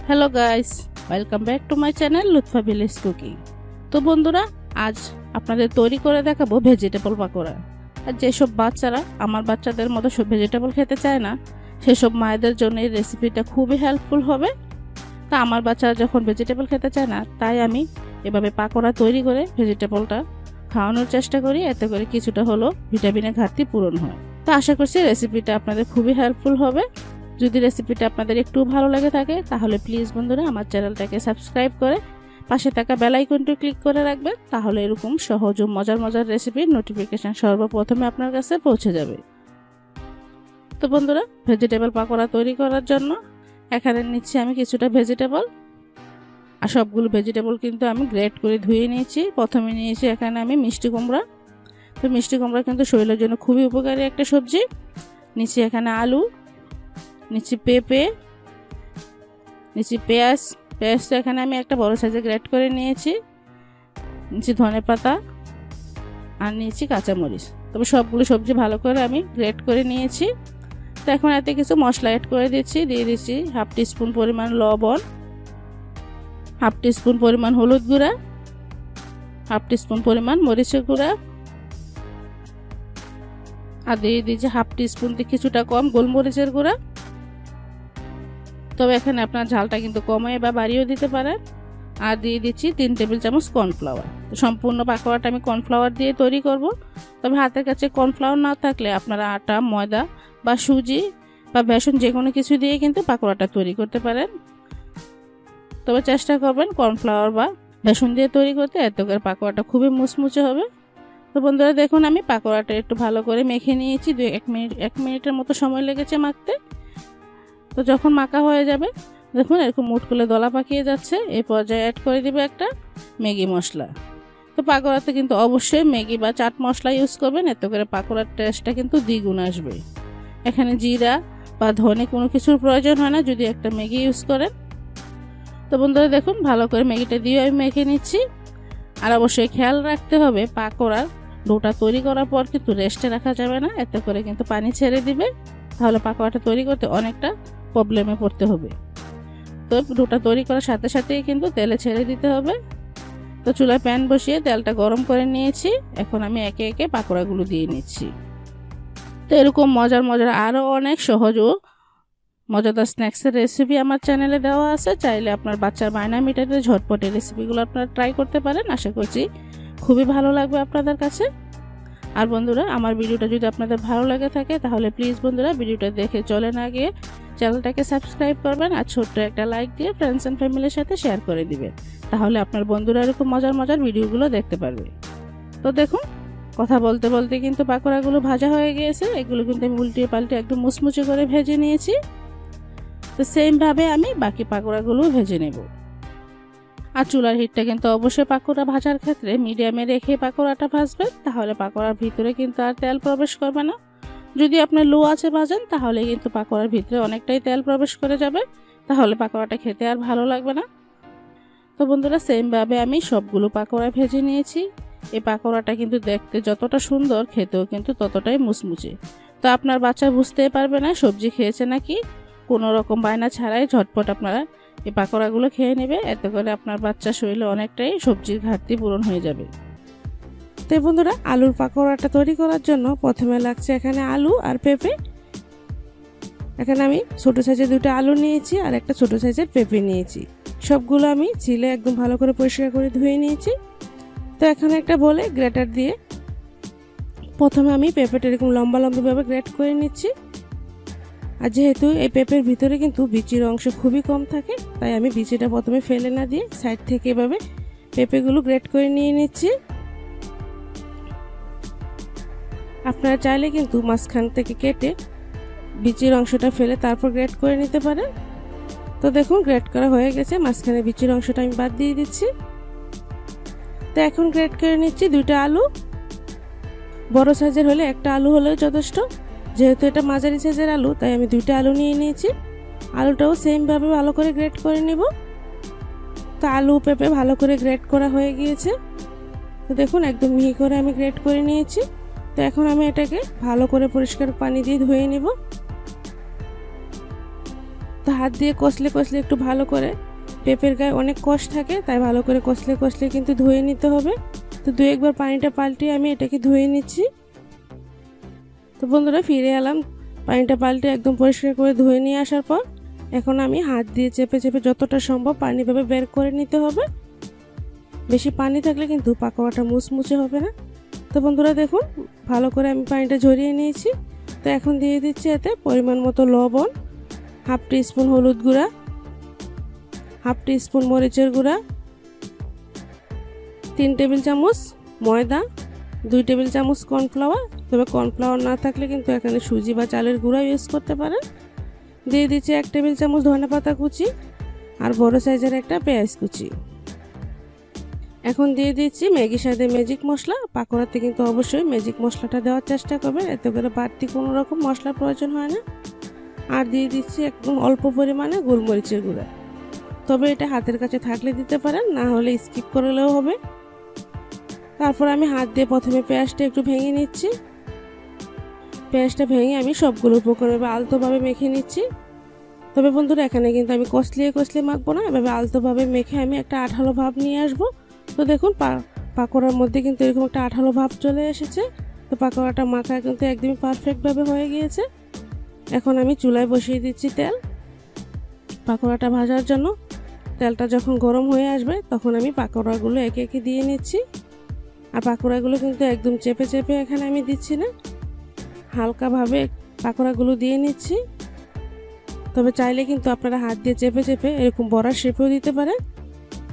Hello guys, welcome back to my channel Lutfa village cooking. তো বন্ধুরা, আজ আপনাদের তৈরি করে দেখাবো ভেজিটেবল পাকোড়া। আর যেসব বাচ্চারা আমার বাচ্চাদের মতো সব ভেজিটেবল খেতে চায় না, সেসব মায়েদের জন্য এই রেসিপিটা খুবই হেল্পফুল হবে। তা আমার বাচ্চারা যখন ভেজিটেবল খেতে চায় না, তাই আমি এভাবে পাকোড়া তৈরি করে ভেজিটেবলটা খাওয়ানোর চেষ্টা করি, এতে করে কিছুটা হলো ভিটামিনের ঘাটতি পূরণ হয়। তো আশা করছি রেসিপিটা আপনাদের খুবই হেল্পফুল হবে। যদি রেসিপিটা আপনাদের একটু ভালো লাগে থাকে, তাহলে প্লিজ বন্ধুরা আমার চ্যানেলটাকে সাবস্ক্রাইব করে পাশে থাকা বেল আইকনটি ক্লিক করে রাখবেন, তাহলে এরকম সহজ ও মজার রেসিপির নোটিফিকেশন সর্বপ্রথমে আপনার কাছে পৌঁছে যাবে। তো বন্ধুরা, ভেজিটেবল পাকোড়া তৈরি করার জন্য এখানে নিচ্ছি আমি কিছুটা ভেজিটেবল। আর সবগুলো ভেজিটেবল কিন্তু আমি গ্রেট করে ধুয়ে নিয়েছি। প্রথমে নিয়েছি এখানে আমি মিষ্টি কুমড়া। তো মিষ্টি কুমড়া কিন্তু শরীরের জন্য খুবই উপকারী একটা সবজি। নিচ্ছি এখানে আলু, নিচ্ছি পেঁপে, নিচ্ছি পেঁয়াজ। পেঁয়াজটা এখানে আমি একটা বড় সাইজে গ্রেট করে নিয়েছি। নিচ্ছি ধনেপাতা আর নিয়েছি কাঁচামরিচ। তবে সবগুলো সবজি ভালো করে আমি গ্রেট করে নিয়েছি। তো এখন এতে কিছু মশলা অ্যাড করে দিচ্ছি। দিয়ে দিচ্ছি হাফ টিস্পুন পরিমাণ লবণ, হাফ টিস্পুন পরিমাণ হলুদ গুঁড়া, হাফ টিস্পুন পরিমাণ মরিচের গুঁড়া, আর দিয়ে দিচ্ছি হাফ টিস্পুন থেকে কিছুটা কম গোলমরিচের গুঁড়া। তবে এখানে আপনার ঝালটা কিন্তু কমিয়ে বা বাড়িয়েও দিতে পারেন। আর দিয়ে দিচ্ছি 3 টেবিল চামচ কর্নফ্লাওয়ার। তো সম্পূর্ণ পাকোড়াটা আমি কর্নফ্লাওয়ার দিয়ে তৈরি করব। তবে হাতের কাছে কর্নফ্লাওয়ার না থাকলে আপনারা আটা, ময়দা বা সুজি বা বেসন যে কোনো কিছু দিয়ে কিন্তু পাকোড়াটা তৈরি করতে পারেন। তবে চেষ্টা করবেন কর্নফ্লাওয়ার বা বেসন দিয়ে তৈরি করতে, এতে করে পাকোড়াটা খুবই মুচমুচে হবে। তো বন্ধুরা দেখুন, আমি পাকোড়াটা একটু ভালো করে মেখে নিয়েছি। 1 মিনিটের মতো সময় লেগেছে মাখতে। তো যখন মাখা হয়ে যাবে, দেখুন এরকম মুঠ করে দলা পাকিয়ে যাচ্ছে, এই পর্যায়ে অ্যাড করে দিবে একটা ম্যাগি মশলা। তো পাকোড়াতে কিন্তু অবশ্যই ম্যাগি বা চাট মশলা ইউজ করবেন, এতে করে পাকোড়ার টেস্টটা কিন্তু দ্বিগুণ আসবে। এখানে জিরা বা ধনে কোনো কিছুর প্রয়োজন হয় না যদি একটা ম্যাগি ইউজ করেন। তো বন্ধুরা দেখুন, ভালো করে ম্যাগিটা দিয়ে আমি মেখে নিচ্ছি। আর অবশ্যই খেয়াল রাখতে হবে, পাকোড়ার ডোটা তৈরি করার পর কিন্তু রেস্টে রাখা যাবে না, এতে করে কিন্তু পানি ছেড়ে দিবে। তাহলে পাকোড়াটা তৈরি করতে অনেকটা প্রবলেমে পড়তে হবে। তো ডোটা তৈরি করার সাথে সাথেই কিন্তু তেলে ছেড়ে দিতে হবে। তো চুলায় প্যান বসিয়ে তেলটা গরম করে নিয়েছি। এখন আমি একে একে পাকোড়াগুলো দিয়ে নিচ্ছি। তো এরকম মজার আরও অনেক সহজ ও মজাদার স্ন্যাক্সের রেসিপি আমার চ্যানেলে দেওয়া আছে। চাইলে আপনার বাচ্চার বায়না মেটাতে ঝটপটে রেসিপিগুলো আপনারা ট্রাই করতে পারেন। আশা করছি খুবই ভালো লাগবে আপনাদের কাছে। আর বন্ধুরা, আমার ভিডিওটা যদি আপনাদের ভালো লাগে থাকে, তাহলে প্লিজ বন্ধুরা ভিডিওটা দেখে চলে না গিয়ে চ্যানেলটাকে সাবস্ক্রাইব করবেন আর ছোট্ট একটা লাইক দিয়ে ফ্রেন্ডস অ্যান্ড ফ্যামিলির সাথে শেয়ার করে দিবেন। তাহলে আপনার বন্ধুরা এরকম মজার ভিডিওগুলো দেখতে পারবে। তো দেখুন, কথা বলতে বলতে কিন্তু পাকোড়াগুলো ভাজা হয়ে গিয়েছে। এগুলো কিন্তু আমি উল্টিয়ে পাল্টে একদম মুচমুচে করে ভেজে নিয়েছি। তো সেমভাবে আমি বাকি পাকোড়াগুলো ভেজে নেব। আর চুলার হিটটা কিন্তু অবশ্যই পাকোড়া ভাজার ক্ষেত্রে মিডিয়ামে রেখে পাকোড়াটা ভাজবেন, তাহলে পাকোড়ার ভিতরে কিন্তু আর তেল প্রবেশ করবে না। যদি আপনি লো আঁচে ভাজেন, তাহলে কিন্তু পাকোড়ার ভিতরে অনেকটাই তেল প্রবেশ করে যাবে, তাহলে পাকোড়াটা খেতে আর ভালো লাগবে না। তো বন্ধুরা, সেমভাবে আমি সবগুলো পাকোড়া ভেজে নিয়েছি। এই পাকোড়াটা কিন্তু দেখতে যতটা সুন্দর, খেতেও কিন্তু ততটাই মুচমুচে। তো আপনার বাচ্চা বুঝতেই পারবে না সবজি খেয়েছে নাকি। কোনো রকম বায়না ছাড়াই ঝটপট আপনারা এই পাকোড়াগুলো খেয়ে নেবে, এতে করে আপনার বাচ্চার শরীরে অনেকটাই সবজির ঘাটতি পূরণ হয়ে যাবে। তো বন্ধুরা, আলুর পাকোড়াটা তৈরি করার জন্য প্রথমে লাগছে এখানে আলু আর পেঁপে। এখানে আমি ছোট সাইজের 2টা আলু নিয়েছি আর একটা ছোট সাইজের পেঁপে নিয়েছি। সবগুলো আমি ছিলে একদম ভালো করে পরিষ্কার করে ধুয়ে নিয়েছি। তো এখানে একটা বলে গ্রেটার দিয়ে প্রথমে আমি পেঁপেটা এরকম লম্বাভাবে গ্রেট করে নিচ্ছি। আর যেহেতু এই পেঁপের ভিতরে কিন্তু বিচির অংশ খুবই কম থাকে, তাই আমি বিচিটা প্রথমে ফেলে না দিয়ে সাইড থেকে এভাবে পেঁপেগুলো গ্রেট করে নিয়ে নিচ্ছি। আপনারা চাইলে কিন্তু মাঝখান থেকে কেটে বিচির অংশটা ফেলে তারপর গ্রেট করে নিতে পারেন। তো দেখুন, গ্রেট করা হয়ে গেছে। মাঝখানে বিচির অংশটা আমি বাদ দিয়ে দিচ্ছি। তো এখন গ্রেট করে নিচ্ছি 2টা আলু। বড় সাইজের হলে একটা আলু হলেও যথেষ্ট। যেহেতু এটা মাঝারি সাইজের আলু, তাই আমি 2টা আলু নিয়ে নিয়েছি। আলুটাও সেমভাবে ভালো করে গ্রেট করে নিব। তো আলু পেঁপে ভালো করে গ্রেট করা হয়ে গিয়েছে। তো দেখুন, একদম মিহি করে আমি গ্রেট করে নিয়েছি। তো এখন আমি এটাকে ভালো করে পরিষ্কার পানি দিয়ে ধুয়ে নিব। তো হাত দিয়ে কষলে কষলে একটু ভালো করে, পেঁপের গায়ে অনেক কষ থাকে, তাই ভালো করে কষলে কষলে কিন্তু ধুয়ে নিতে হবে। তো দু একবার পানিটা পাল্টে আমি এটাকে ধুয়ে নিচ্ছি। তো বন্ধুরা ফিরে এলাম, পানিটা পাল্টে একদম পরিষ্কার করে ধুয়ে নিয়ে আসার পর এখন আমি হাত দিয়ে চেপে চেপে যতটা সম্ভব পানিভাবে বের করে নিতে হবে। বেশি পানি থাকলে কিন্তু পাকোড়াটা মুচমুচে হবে না। তো বন্ধুরা দেখুন, ভালো করে আমি পানিটা ঝরিয়ে নিয়েছি। তো এখন দিয়ে দিচ্ছি এতে পরিমাণ মতো লবণ, হাফ টিস্পুন হলুদ গুঁড়া, হাফ টিস্পুন মরিচের গুঁড়া, 3 টেবিল চামচ ময়দা, 2 টেবিল চামচ কর্নফ্লাওয়ার। তবে কর্নফ্লাওয়ার না থাকলে কিন্তু এখানে সুজি বা চালের গুঁড়া ইউজ করতে পারেন। দিয়ে দিচ্ছি 1 টেবিল চামচ ধনেপাতা কুচি আর বড় সাইজের একটা পেঁয়াজ কুচি। এখন দিয়ে দিচ্ছি ম্যাগি স্বাদে ম্যাজিক মশলা। পাকোড়াতে কিন্তু অবশ্যই ম্যাজিক মশলাটা দেওয়ার চেষ্টা করবেন, এতে করে বাড়তি কোনো রকম মশলার প্রয়োজন হয় না। আর দিয়ে দিচ্ছি একদম অল্প পরিমাণে গোলমরিচের গুঁড়া। তবে এটা হাতের কাছে থাকলে দিতে পারেন, না হলে স্কিপ করলেও হবে। তারপর আমি হাত দিয়ে প্রথমে পেঁয়াজটা একটু ভেঙে নিচ্ছি। পেঁয়াজটা ভেঙে আমি সবগুলো উপকরণ আলতোভাবে মেখে নিচ্ছি। তবে বন্ধুরা এখানে কিন্তু আমি কষলিয়ে মাখবো না, এভাবে আলতোভাবে মেখে আমি একটা আঠালো ভাব নিয়ে আসবো। তো দেখুন পাকোড়ার মধ্যে কিন্তু এরকম একটা আঠালো ভাব চলে এসেছে। তো পাকোড়াটা মাখা কিন্তু একদমই পারফেক্টভাবে হয়ে গিয়েছে। এখন আমি চুলায় বসিয়ে দিচ্ছি তেল পাকোড়াটা ভাজার জন্য। তেলটা যখন গরম হয়ে আসবে তখন আমি পাকোড়াগুলো একে একে দিয়ে নিচ্ছি। আর পাকোড়াগুলো কিন্তু একদম চেপে চেপে এখানে আমি দিচ্ছি না, হালকাভাবে পাকোড়াগুলো দিয়ে নিচ্ছি। তবে চাইলে কিন্তু আপনারা হাত দিয়ে চেপে চেপে এরকম বড়ার শেপেও দিতে পারেন।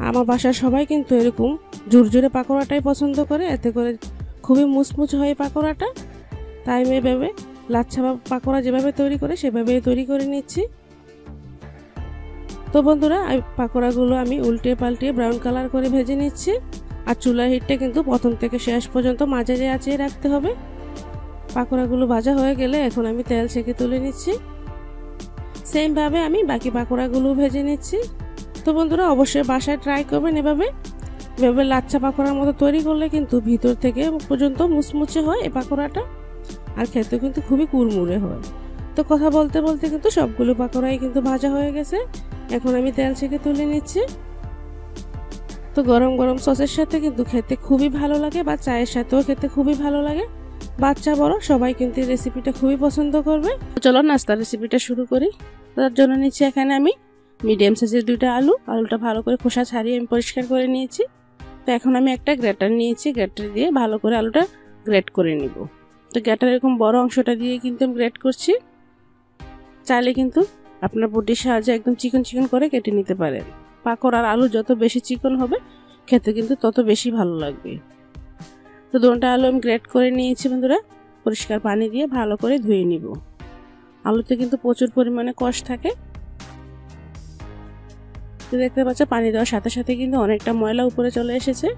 আমার বাসার সবাই কিন্তু এরকম ঝুরঝুরে পাকোড়াটাই পছন্দ করে, এতে করে খুবই মুচমুচ হয় পাকোড়াটা। তাই আমি এভাবে লাচ্ছা পাকোড়া যেভাবে তৈরি করে সেভাবেই তৈরি করে নিচ্ছি। তো বন্ধুরা পাকোড়াগুলো আমি উল্টে পাল্টে ব্রাউন কালার করে ভেজে নিচ্ছি। আর চুলার হিটটা কিন্তু প্রথম থেকে শেষ পর্যন্ত মাঝারি আঁচে রাখতে হবে। পাকোড়াগুলো ভাজা হয়ে গেলে এখন আমি তেল ছেঁকে তুলে নিচ্ছি। সেমভাবে আমি বাকি পাকোড়াগুলো ভেজে নিচ্ছি। তো বন্ধুরা অবশ্যই বাসায় ট্রাই করবেন এভাবে লাচ্ছা পাকোড়ার মতো তৈরি করলে কিন্তু ভিতর থেকে পর্যন্ত মুচমুচে হয় এই পাকোড়াটা, আর খেতে কিন্তু খুবই কুড়মুড়ে হয়। তো কথা বলতে বলতে কিন্তু সবগুলো পাকোড়াই কিন্তু ভাজা হয়ে গেছে। এখন আমি তেল ছেঁকে তুলে নিচ্ছি। তো গরম গরম সসের সাথে কিন্তু খেতে খুবই ভালো লাগে, বা চায়ের সাথেও খেতে খুবই ভালো লাগে। বাচ্চা বড় সবাই কিন্তু এই রেসিপিটা খুবই পছন্দ করবে। চলো নাস্তার রেসিপিটা শুরু করি। তার জন্য নিচ্ছি এখানে আমি মিডিয়াম সাইজের 2টা আলুটা ভালো করে খোসা ছাড়িয়ে আমি পরিষ্কার করে নিয়েছি। তো এখন আমি একটা গ্রেটার নিয়েছি, গ্রেটার দিয়ে ভালো করে আলুটা গ্রেট করে নিব। তো গ্রেটার এরকম বড় অংশটা দিয়ে কিন্তু আমি গ্রেট করছি। চাইলে কিন্তু আপনার বটির সাহায্যে একদম চিকন চিকন করে কেটে নিতে পারেন। পাকোড়ার আলু যত বেশি চিকন হবে খেতে কিন্তু তত বেশি ভালো লাগবে। তো 2টা আলু আমি গ্রেট করে নিয়েছি বন্ধুরা, পরিষ্কার পানি দিয়ে ভালো করে ধুয়ে নিব। আলুতে কিন্তু প্রচুর পরিমাণে কষ থাকে। তো দেখতে পাচ্ছ পানি দেওয়ার সাথে সাথে কিন্তু অনেকটা ময়লা উপরে চলে এসেছে।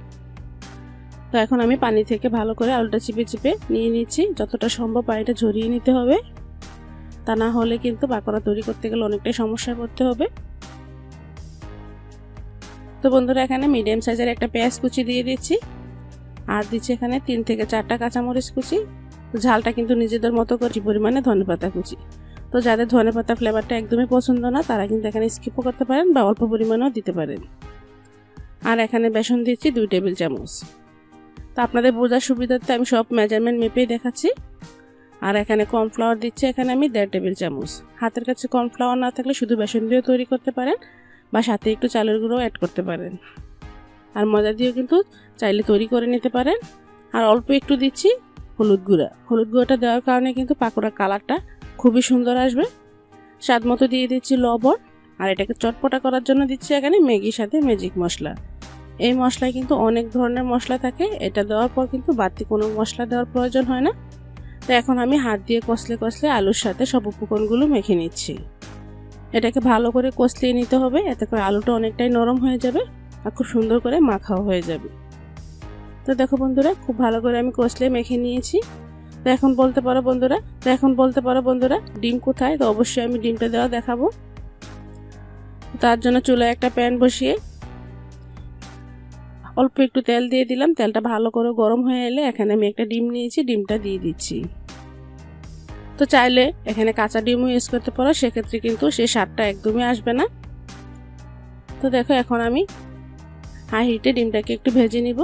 তো এখন আমি পানি থেকে ভালো করে আলুটা চিপে চিপে নিয়ে নিচ্ছি। যতটা সম্ভব পানিটা ঝরিয়ে নিতে হবে, তা না হলে কিন্তু পাকোড়া তৈরি করতে গেলে অনেকটাই সমস্যায় পড়তে হবে। তো বন্ধুরা এখানে মিডিয়াম সাইজের একটা পেঁয়াজ কুচি দিয়ে দিচ্ছি, আর দিচ্ছি এখানে 3 থেকে 4টা কাঁচামরিচ কুচি। ঝালটা কিন্তু নিজেদের মতো করে পরিমাণে ধনেপাতা কুচি। তো যাদের ধনেপাতা ফ্লেভারটা একদমই পছন্দ না তারা কিন্তু এখানে স্কিপও করতে পারেন বা অল্প পরিমাণেও দিতে পারেন। আর এখানে বেসন দিচ্ছি 2 টেবিল চামচ। তো আপনাদের বোঝার সুবিধার্থে আমি সব মেজারমেন্ট মেপেই দেখাচ্ছি। আর এখানে কর্নফ্লাওয়ার দিচ্ছি এখানে আমি 1.5 টেবিল চামচ। হাতের কাছে কর্নফ্লাওয়ার না থাকলে শুধু বেসন দিয়েও তৈরি করতে পারেন, বা সাথে একটু চালের গুঁড়ো অ্যাড করতে পারেন। আর ময়দা দিয়েও কিন্তু চাইলে তৈরি করে নিতে পারেন। আর অল্প একটু দিচ্ছি হলুদ গুঁড়োটা দেওয়ার কারণে কিন্তু পাকোড়ার কালারটা খুবই সুন্দর আসবে। স্বাদ মতো দিয়ে দিচ্ছি লবণ। আর এটাকে চটপটা করার জন্য দিচ্ছি এখানে ম্যাগির সাথে ম্যাজিক মশলা। এই মশলায় কিন্তু অনেক ধরনের মশলা থাকে, এটা দেওয়ার পর কিন্তু বাড়তি কোনো মশলা দেওয়ার প্রয়োজন হয় না। তো এখন আমি হাত দিয়ে কষলে আলুর সাথে সব উপকরণগুলো মেখে নিচ্ছি। এটাকে ভালো করে কষলিয়ে নিতে হবে, এতে করে আলুটা অনেকটাই নরম হয়ে যাবে আর খুব সুন্দর করে মাখাও হয়ে যাবে। তো দেখো বন্ধুরা খুব ভালো করে আমি কষলে মেখে নিয়েছি। তো এখন বলতে পারো বন্ধুরা ডিম কোথায়? তো অবশ্যই আমি ডিমটা দেওয়া দেখাবো। তার জন্য চুলায় একটা প্যান বসিয়ে অল্প একটু তেল দিয়ে দিলাম। তেলটা ভালো করে গরম হয়ে এলে এখানে আমি একটা ডিম নিয়েছি, ডিমটা দিয়ে দিচ্ছি। তো চাইলে এখানে কাঁচা ডিমও ইউজ করতে পারো, সেক্ষেত্রে কিন্তু সেই স্বাদটা একদমই আসবে না। তো দেখো এখন আমি হাই হিটে ডিমটাকে একটু ভেজে নিব,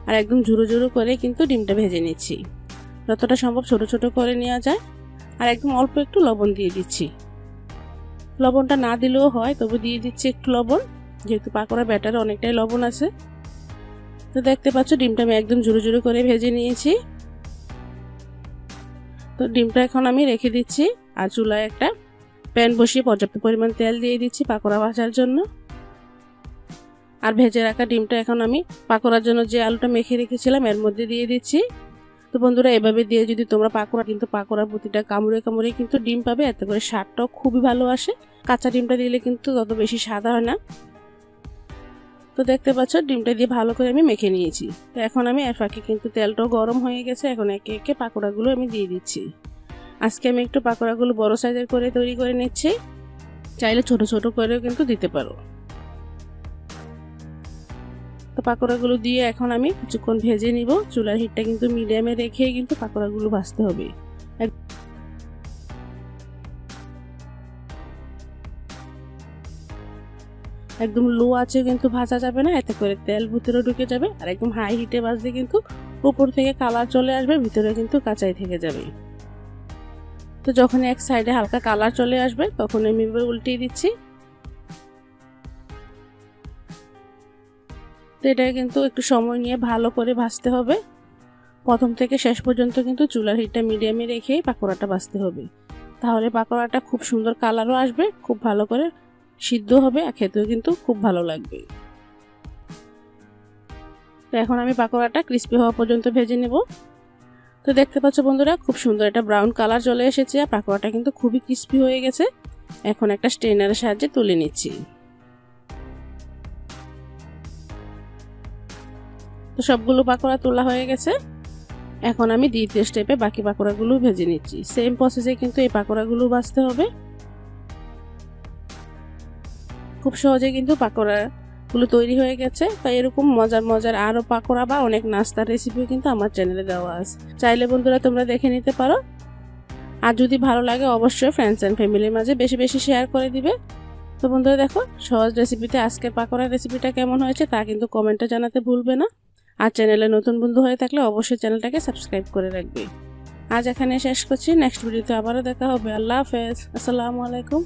আর একদম ঝুরো ঝুরো করে কিন্তু ডিমটা ভেজে নিচ্ছি, যতটা সম্ভব ছোট ছোট করে নেওয়া যায়। আর একদম অল্প একটু লবণ দিয়ে দিচ্ছি, লবণটা না দিলেও হয়, তবু দিয়ে দিচ্ছি একটু লবণ, যেহেতু পাকোড়া ব্যাটারে অনেকটাই লবণ আছে। তো দেখতে পাচ্ছ ডিমটা আমি একদম ঝুরো ঝুরো করে ভেজে নিয়েছি। তো ডিমটা এখন আমি রেখে দিচ্ছি, আর চুলায় একটা প্যান বসিয়ে পর্যাপ্ত পরিমাণ তেল দিয়ে দিচ্ছি পাকোড়া ভাজার জন্য। আর ভেজে রাখা ডিমটা এখন আমি পাকোড়ার জন্য যে আলুটা মেখে রেখেছিলাম এর মধ্যে দিয়ে দিচ্ছি। তো বন্ধুরা, এভাবে দিয়ে যদি তোমরা পাকোড়া, কিন্তু পাকোড়ার প্রতিটা কামড়ে কামড়ে কিন্তু ডিম পাবে, এতে করে স্বাদটাও খুবই ভালো আসে। কাঁচা ডিমটা দিলে কিন্তু তত বেশি স্বাদ হয় না। তো দেখতে পাচ্ছ ডিমটা দিয়ে ভালো করে আমি মেখে নিয়েছি। তো এখন আমি এর ফাঁকে কিন্তু তেলটাও গরম হয়ে গেছে, এখন একে একে পাকোড়াগুলো আমি দিয়ে দিচ্ছি। আজকে আমি একটু পাকোড়াগুলো বড় সাইজের করে তৈরি করে নিচ্ছি, চাইলে ছোট ছোট করেও কিন্তু দিতে পারো। তো পাকোড়াগুলো দিয়ে এখন আমি কিছুক্ষণ ভেজে নিব। চুলার হিটটা কিন্তু মিডিয়ামে রেখে কিন্তু পাকোড়াগুলো ভাজতে হবে। একদম লো আছে কিন্তু ভাজা যাবে না, এতে করে তেল ভিতরে ঢুকে যাবে। আর একদম হাই হিটে ভাজলে কিন্তু উপর থেকে কালার চলে আসবে, ভিতরে কিন্তু কাঁচাই থেকে যাবে। তো যখন এক সাইডে হালকা কালার চলে আসবে তখন আমি উল্টিয়ে দিচ্ছি। তো এটা কিন্তু একটু সময় নিয়ে ভালো করে ভাজতে হবে। প্রথম থেকে শেষ পর্যন্ত কিন্তু চুলার হিটটা মিডিয়ামে রেখেই পাকোড়াটা ভাজতে হবে, তাহলে পাকোড়াটা খুব সুন্দর কালারও আসবে, খুব ভালো করে সিদ্ধ হবে, আর খেতেও কিন্তু খুব ভালো লাগবে। তো এখন আমি পাকোড়াটা ক্রিস্পি হওয়া পর্যন্ত ভেজে নেব। তো দেখতে পাচ্ছ বন্ধুরা, খুব সুন্দর একটা ব্রাউন কালার চলে এসেছে, আর পাকোড়াটা কিন্তু খুবই ক্রিস্পি হয়ে গেছে। এখন একটা স্ট্রেনারের সাহায্যে তুলে নিচ্ছি। তো সবগুলো পাকোড়া তোলা হয়ে গেছে। এখন আমি দ্বিতীয় স্টেপে বাকি পাকোড়াগুলো ভেজে নিচ্ছি। সেম প্রসেসে কিন্তু এই পাকোড়াগুলো ভাজতে হবে। খুব সহজে কিন্তু পাকোড়াগুলো তৈরি হয়ে গেছে। তাই এরকম মজার মজার আরও পাকোড়া বা অনেক নাস্তার রেসিপিও কিন্তু আমার চ্যানেলে দেওয়া আছে, চাইলে বন্ধুরা তোমরা দেখে নিতে পারো। আর যদি ভালো লাগে অবশ্যই ফ্রেন্ডস অ্যান্ড ফ্যামিলির মাঝে বেশি বেশি শেয়ার করে দিবে। তো বন্ধুরা দেখো, সহজ রেসিপিতে আজকের পাকোড়ার রেসিপিটা কেমন হয়েছে তা কিন্তু কমেন্টে জানাতে ভুলবে না। আর চ্যানেলে নতুন বন্ধু হয়ে থাকলে অবশ্যই চ্যানেলটাকে সাবস্ক্রাইব করে রাখবে। আজ এখানে শেষ করছি, নেক্সট ভিডিওতে আবারও দেখা হবে। আল্লাহ হাফেজ, আসসালামু আলাইকুম।